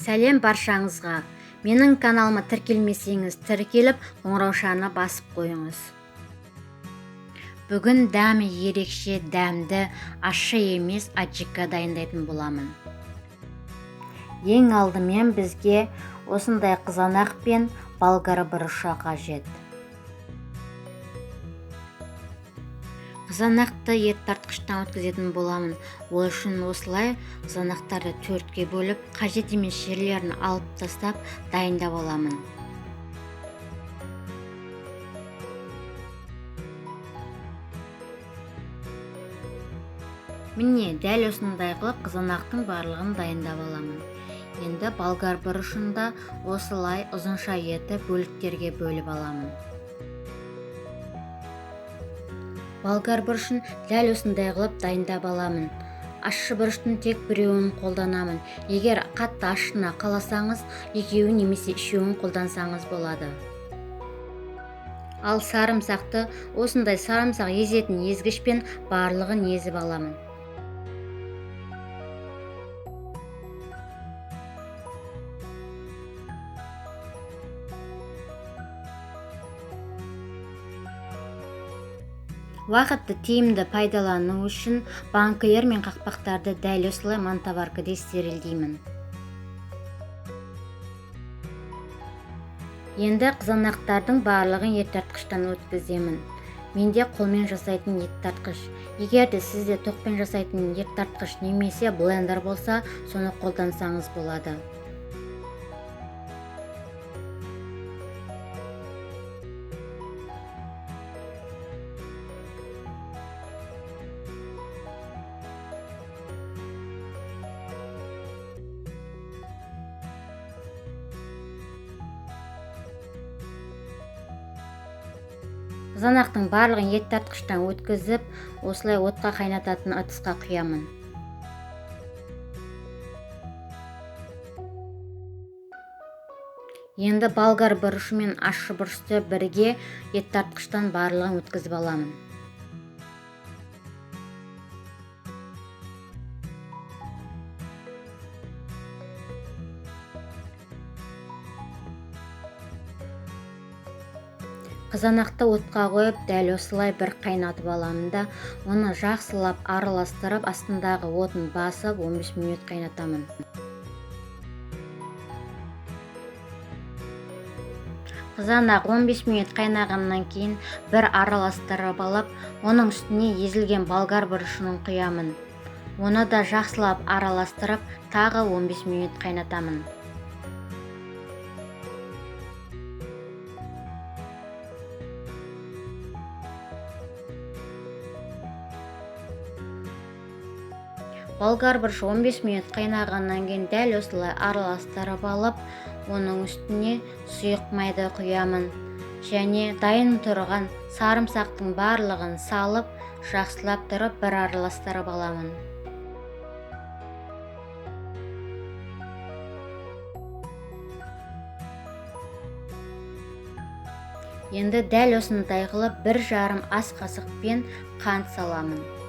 Сәлем баршаңызға. Менің каналыма тіркелмесеңіз, тіркеліп, қоңыраушаны басып қойыңыз. Бүгін дәмі ерекше, дәмді, ащы емес аджика дайындайтын боламын. Ең алдымен бізге осындай қызанақ пен болгар бұрышы қажет. Қызанақты ет тартқыштан өткізетін боламын. Ол үшін осылай қызанақтарды төртке бөліп, қажет емес жерлерін алып тастап, дайындап аламын. Міне, дәл осындай қылып қызанақтың барлығын дайындап аламын. Енді болгар бұрышын да осылай ұзынша етіп бөліктерге бөліп аламын. Болгар бұрышын дәл осындай қылып дайындап аламын. Ащы бұрыштың тек біреуін қолданамын. Егер қатты ащыны қаласаңыз, екеуін немесе үшеуін қолдансаңыз болады. Ал сарымсақты осындай сарымсақ езетін езгішпен барлығын езіп аламын. Уақытты тиімді пайдалану үшін банкілер мен қақпақтарды дәл осылай мантоваркада стерильдеймін. Енді қызанақтардың барлығын ет тартқыштан өткіземін. Менде қолмен жасайтын ет тартқыш. Егер де сізде тоқпен жасайтын ет тартқыш немесе блендер болса, соны қолдансаңыз болады. Қызанақтың барлығын ет тартқыштан өткізіп, осылай отқа қайнататын ыдысқа құямын. Енді болгар бұрышы мен ащы бұрышты бірге ет тартқыштан барлығын өткізіп аламын. Қызанақты отқа қойып, дәл осылай бір қайнатып аламын да, оны жақсылап араластырып, астындағы отын басып 15 минут қайнатамын. Қызанақ 15 минут қайнағаннан кейін бір араластырып алып, оның үстіне езілген болгар бұрышын құямын. Оны да жақсылап араластырып, тағы 15 минут қайнатамын. Болгар бұрышы 15 минут қайнағаннан кейін дәл осылай араластырып алып, оның үстіне сұйық майды құямын. Және дайын тұрған сарымсақтың барлығын салып, жақсылап тұрып бір араластырып аламын. Енді дәл осындай қылып 1,5 ас қасықпен қант саламын.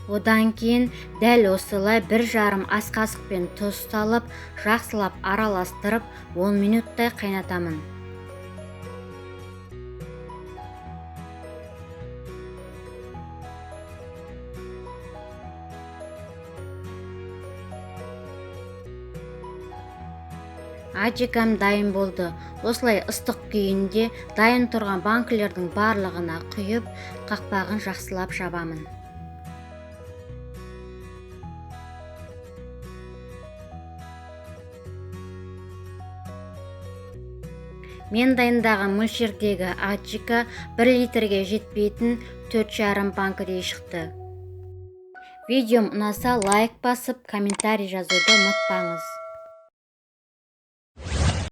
Одан кейін дәл осылай 1,5 ас қасықпен тұз салып, жақсылап араластырып 10 минуттай қайнатамын. Аджикам дайын болды. Осылай ыстық күйінде дайын тұрған банкілердің барлығына құйып, қақпағын жақсылап жабамын. Мен дайындаған мөлшердегі аджика 1 литрге жетпейтін 4,5 банкідей шықты. Видеом ұнаса лайк басып, комментарий жазуды ұмытпаңыз.